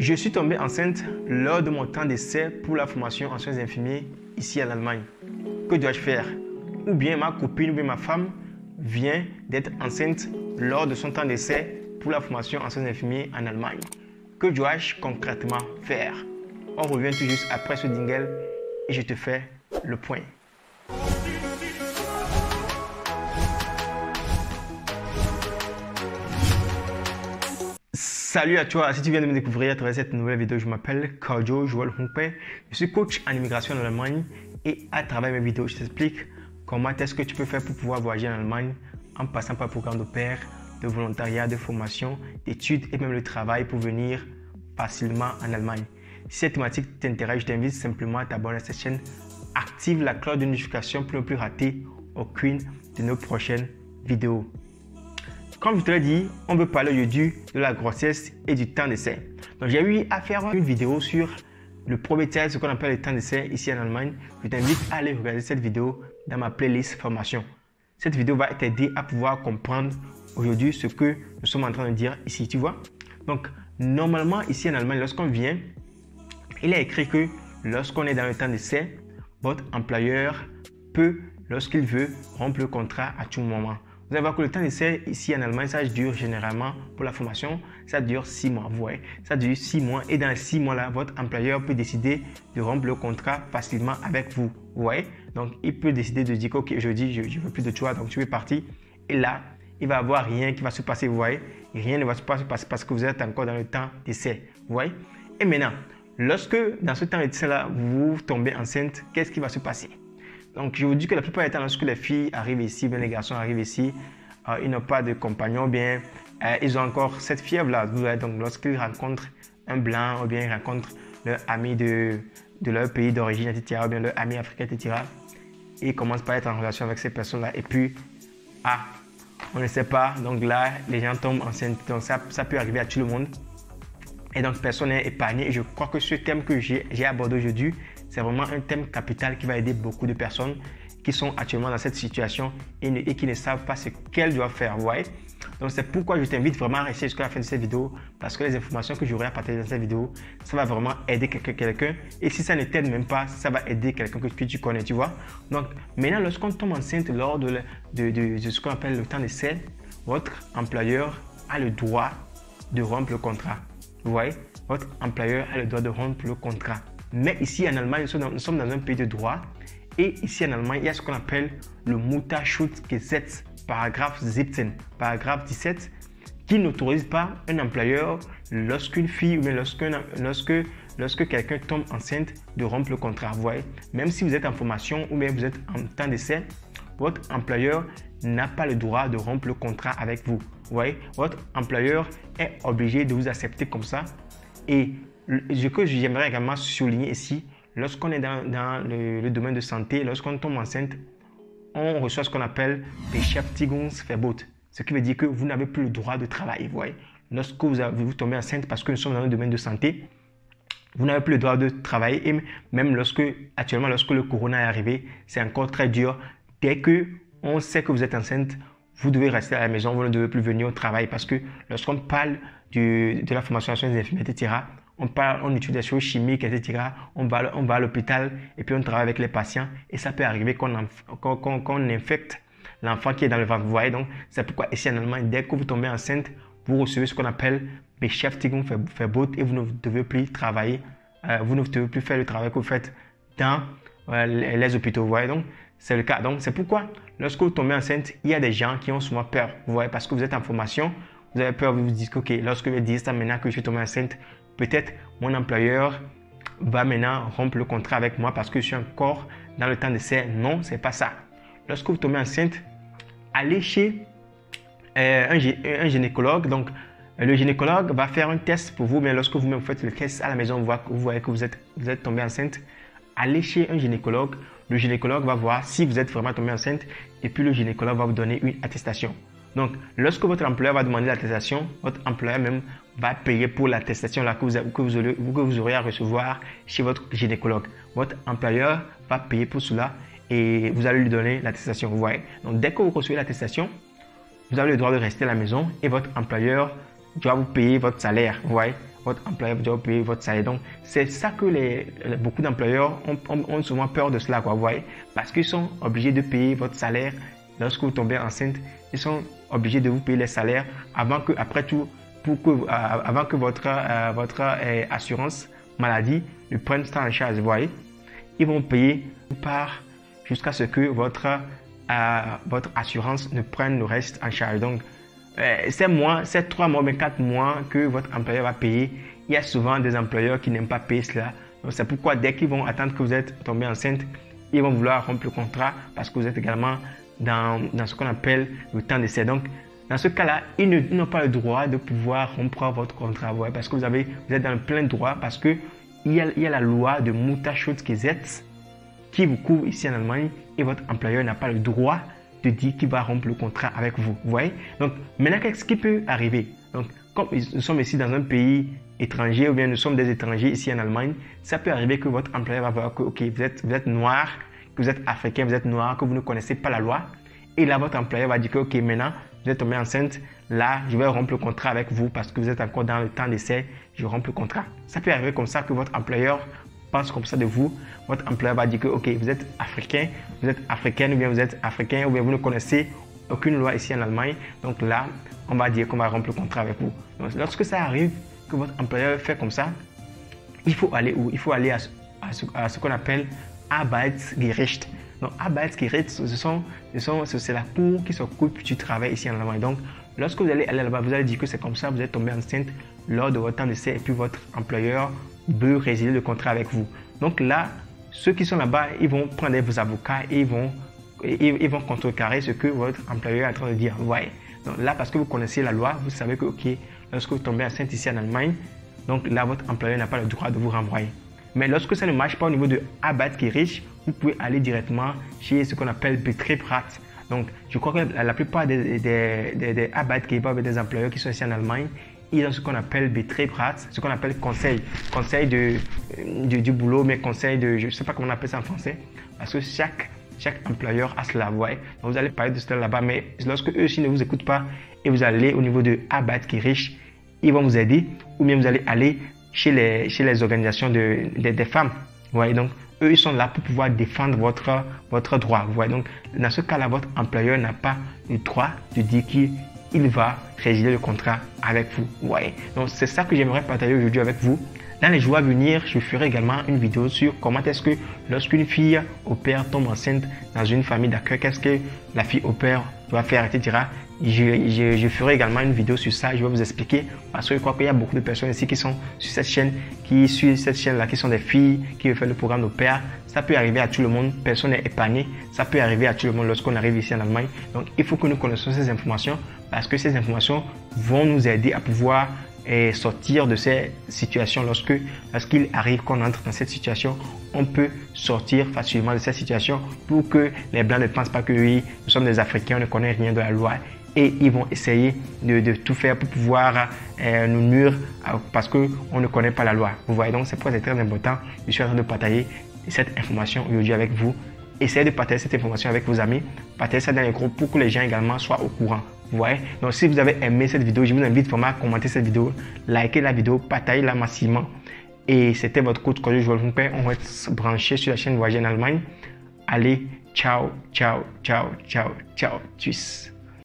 Je suis tombée enceinte lors de mon temps d'essai pour la formation en soins infirmiers ici en Allemagne. Que dois-je faire? Ou bien ma copine ou bien ma femme vient d'être enceinte lors de son temps d'essai pour la formation en soins infirmiers en Allemagne. Que dois-je concrètement faire? On revient tout juste après ce jingle et je te fais le point. Salut à toi, si tu viens de me découvrir à travers cette nouvelle vidéo, je m'appelle Kojo Joel Humpe, je suis coach en immigration en Allemagne et à travers mes vidéos, je t'explique comment est-ce que tu peux faire pour pouvoir voyager en Allemagne en passant par le programme de pair, de volontariat, de formation, d'études et même le travail pour venir facilement en Allemagne. Si cette thématique t'intéresse, je t'invite simplement à t'abonner à cette chaîne, active la cloche de notification pour ne plus rater aucune de nos prochaines vidéos. Comme je te l'ai dit, on veut parler aujourd'hui de la grossesse et du temps d'essai. Donc j'ai eu à faire une vidéo sur le premier test, ce qu'on appelle le temps d'essai ici en Allemagne. Je t'invite à aller regarder cette vidéo dans ma playlist formation. Cette vidéo va t'aider à pouvoir comprendre aujourd'hui ce que nous sommes en train de dire ici, tu vois. Donc normalement ici en Allemagne, lorsqu'on vient, il est écrit que lorsqu'on est dans le temps d'essai, votre employeur peut, lorsqu'il veut, rompre le contrat à tout moment. Vous allez voir que le temps d'essai ici en Allemagne, ça dure généralement pour la formation, ça dure 6 mois. Vous voyez, ça dure 6 mois et dans les 6 mois là, votre employeur peut décider de rompre le contrat facilement avec vous. Vous voyez, donc il peut décider de dire que ok, aujourd'hui je ne veux plus de toi, donc tu es parti. Et là, il va y avoir rien qui va se passer. Vous voyez, rien ne va se passer parce que vous êtes encore dans le temps d'essai. Vous voyez, et maintenant, lorsque dans ce temps d'essai là, vous tombez enceinte, qu'est-ce qui va se passer? Donc, je vous dis que la plupart du temps, lorsque les filles arrivent ici, bien les garçons arrivent ici, ils n'ont pas de compagnon, bien, ils ont encore cette fièvre-là. Donc, lorsqu'ils rencontrent un blanc, ou bien ils rencontrent leur ami de leur pays d'origine, etc., ou bien leur ami africain, etc., ils commencent par être en relation avec ces personnes-là. Et puis, on ne sait pas. Donc là, les gens tombent enceintes. Donc, ça peut arriver à tout le monde. Et donc, personne n'est épargné. Et je crois que ce thème que j'ai abordé aujourd'hui, c'est vraiment un thème capital qui va aider beaucoup de personnes qui sont actuellement dans cette situation et qui ne savent pas ce qu'elles doivent faire. Vous voyez? Donc, c'est pourquoi je t'invite vraiment à rester jusqu'à la fin de cette vidéo parce que les informations que j'aurai à partager dans cette vidéo, ça va vraiment aider quelqu'un. Et si ça ne t'aide même pas, ça va aider quelqu'un que tu connais, tu vois? Donc, maintenant, lorsqu'on tombe enceinte lors de ce qu'on appelle le temps d'essai, votre employeur a le droit de rompre le contrat. Vous voyez? Votre employeur a le droit de rompre le contrat. Mais ici en Allemagne, nous sommes dans un pays de droit. Et ici en Allemagne, il y a ce qu'on appelle le Mutterschutzgesetz, paragraphe 17, paragraphe 17, qui n'autorise pas un employeur, lorsqu'une fille ou bien lorsque quelqu'un tombe enceinte, de rompre le contrat. Vous voyez? Même si vous êtes en formation ou bien vous êtes en temps d'essai, votre employeur n'a pas le droit de rompre le contrat avec vous. Vous voyez? Votre employeur est obligé de vous accepter comme ça. Et ce que j'aimerais également souligner ici, lorsqu'on est dans le domaine de santé, lorsqu'on tombe enceinte, on reçoit ce qu'on appelle Beschäftigungsverbot, ce qui veut dire que vous n'avez plus le droit de travailler. Vous voyez, lorsque vous tombez enceinte, parce que nous sommes dans le domaine de santé, vous n'avez plus le droit de travailler. Et même actuellement, lorsque le corona est arrivé, c'est encore très dur. Dès qu'on sait que vous êtes enceinte, vous devez rester à la maison, vous ne devez plus venir au travail parce que lorsqu'on parle de la formation en soins infirmiers, etc., on étudie des choses chimiques, etc. On va à l'hôpital et puis on travaille avec les patients et ça peut arriver qu'on infecte l'enfant qui est dans le ventre. Vous voyez, donc c'est pourquoi ici en Allemagne, dès que vous tombez enceinte, vous recevez ce qu'on appelle Beschäftigungsverbot et vous ne devez plus travailler, vous ne devez plus faire le travail que vous faites dans les hôpitaux. Vous voyez, donc c'est le cas. Donc c'est pourquoi lorsque vous tombez enceinte, il y a des gens qui ont souvent peur. Vous voyez, parce que vous êtes en formation, vous avez peur, vous vous dites que ok, lorsque je dis ça maintenant que je suis tombé enceinte, peut-être mon employeur va maintenant rompre le contrat avec moi parce que je suis encore dans le temps d'essai. Non, ce n'est pas ça. Lorsque vous tombez enceinte, allez chez un gynécologue. Donc, le gynécologue va faire un test pour vous. Mais lorsque vous-même faites le test à la maison, vous voyez que vous êtes tombé enceinte. Allez chez un gynécologue. Le gynécologue va voir si vous êtes vraiment tombé enceinte. Et puis, le gynécologue va vous donner une attestation. Donc, lorsque votre employeur va demander l'attestation, votre employeur même va payer pour l'attestation que vous aurez à recevoir chez votre gynécologue. Votre employeur va payer pour cela et vous allez lui donner l'attestation. Vous voyez? Donc, dès que vous recevez l'attestation, vous avez le droit de rester à la maison et votre employeur doit vous payer votre salaire. Vous voyez? votre employeur doit payer votre salaire. Donc, c'est ça que beaucoup d'employeurs ont souvent peur de cela, quoi, vous voyez, parce qu'ils sont obligés de payer votre salaire lorsque vous tombez enceinte. Ils sont obligés de vous payer les salaires avant que, après tout, avant que votre assurance maladie ne prenne ça en charge, vous voyez. Ils vont payer par jusqu'à ce que votre assurance ne prenne le reste en charge. Donc, ces 3 mois, mais 4 mois que votre employeur va payer, il y a souvent des employeurs qui n'aiment pas payer cela. Donc, c'est pourquoi dès qu'ils vont attendre que vous êtes tombé enceinte, ils vont vouloir rompre le contrat parce que vous êtes également dans ce qu'on appelle le temps d'essai. Donc, dans ce cas-là, ils n'ont pas le droit de pouvoir rompre votre contrat, ouais, parce que vous êtes dans le plein droit, parce que il y a la loi de Mutterschutzgesetz qui vous couvre ici en Allemagne et votre employeur n'a pas le droit de dire qu'il va rompre le contrat avec vous. Vous voyez? Donc, maintenant, qu'est-ce qui peut arriver? Donc, comme nous sommes ici dans un pays étranger ou bien nous sommes des étrangers ici en Allemagne, ça peut arriver que votre employeur va voir que, ok, vous êtes noir, que vous êtes africain, vous êtes noir, que vous ne connaissez pas la loi. Et là, votre employeur va dire que, ok, maintenant, vous êtes tombé enceinte, là, je vais rompre le contrat avec vous parce que vous êtes encore dans le temps d'essai, je romps le contrat. Ça peut arriver comme ça que votre employeur pense comme ça de vous. Votre employeur va dire que, ok, vous êtes africain, vous êtes africaine, ou bien vous êtes africain, ou bien vous ne connaissez aucune loi ici en Allemagne. Donc là, on va dire qu'on va rompre le contrat avec vous. Donc, lorsque ça arrive, que votre employeur fait comme ça, il faut aller où? Il faut aller à ce qu'on appelle Arbeitsgericht. Donc, Arbeitsgericht, c'est la cour qui s'occupe du travail ici en Allemagne. Donc, lorsque vous allez là-bas, vous allez dire que c'est comme ça, vous êtes tombé enceinte lors de votre temps d'essai et puis votre employeur veut résilier le contrat avec vous. Donc là, ceux qui sont là-bas, ils vont prendre vos avocats et ils vont contrecarrer ce que votre employeur est en train de dire. Ouais. Donc là, parce que vous connaissez la loi, vous savez que, ok, lorsque vous tombez enceinte ici en Allemagne, donc là, votre employeur n'a pas le droit de vous renvoyer. Mais lorsque ça ne marche pas au niveau de Arbeitsgericht, vous pouvez aller directement chez ce qu'on appelle Betriebsrat. Donc, je crois que la plupart des Arbeitgeber, des employeurs qui sont ici en Allemagne, ils ont ce qu'on appelle Betriebsrat, ce qu'on appelle conseil du boulot, mais conseil de, je ne sais pas comment on appelle ça en français, parce que chaque employeur a cela, ouais. Donc, vous allez parler de cela là-bas, mais lorsque eux aussi ne vous écoutent pas et vous allez au niveau de Arbeitsgericht, ils vont vous aider, ou bien vous allez aller chez les organisations des femmes. Vous voyez, donc eux, ils sont là pour pouvoir défendre votre droit. Vous voyez, donc dans ce cas-là, votre employeur n'a pas le droit de dire qu'il va résilier le contrat avec vous. Vous voyez, donc c'est ça que j'aimerais partager aujourd'hui avec vous. Dans les jours à venir, je ferai également une vidéo sur comment est-ce que lorsqu'une fille au père tombe enceinte dans une famille d'accueil, qu'est-ce que la fille au père doit faire, etc. Je ferai également une vidéo sur ça, je vais vous expliquer parce que je crois qu'il y a beaucoup de personnes ici qui sont sur cette chaîne, qui suivent cette chaîne-là, qui sont des filles, qui veulent faire le programme au père. Ça peut arriver à tout le monde, personne n'est épargné, ça peut arriver à tout le monde lorsqu'on arrive ici en Allemagne. Donc il faut que nous connaissions ces informations parce que ces informations vont nous aider à pouvoir sortir de ces situations. Lorsqu'il arrive qu'on entre dans cette situation, on peut sortir facilement de cette situation pour que les Blancs ne pensent pas que oui, nous sommes des Africains, on ne connaît rien de la loi et ils vont essayer de tout faire pour pouvoir nous nuire parce qu'on ne connaît pas la loi. Vous voyez, donc c'est pour ça que c'est très important. Je suis en train de partager cette information aujourd'hui avec vous. Essayez de partager cette information avec vos amis, partagez ça dans les groupes pour que les gens également soient au courant. Vous voyez? Donc si vous avez aimé cette vidéo, je vous invite vraiment à commenter cette vidéo, liker la vidéo, partagez-la massivement. Et c'était votre coach Joël Humpé. On va être branché sur la chaîne Voyager en Allemagne. Allez, ciao, ciao, ciao, ciao, ciao, tchuss.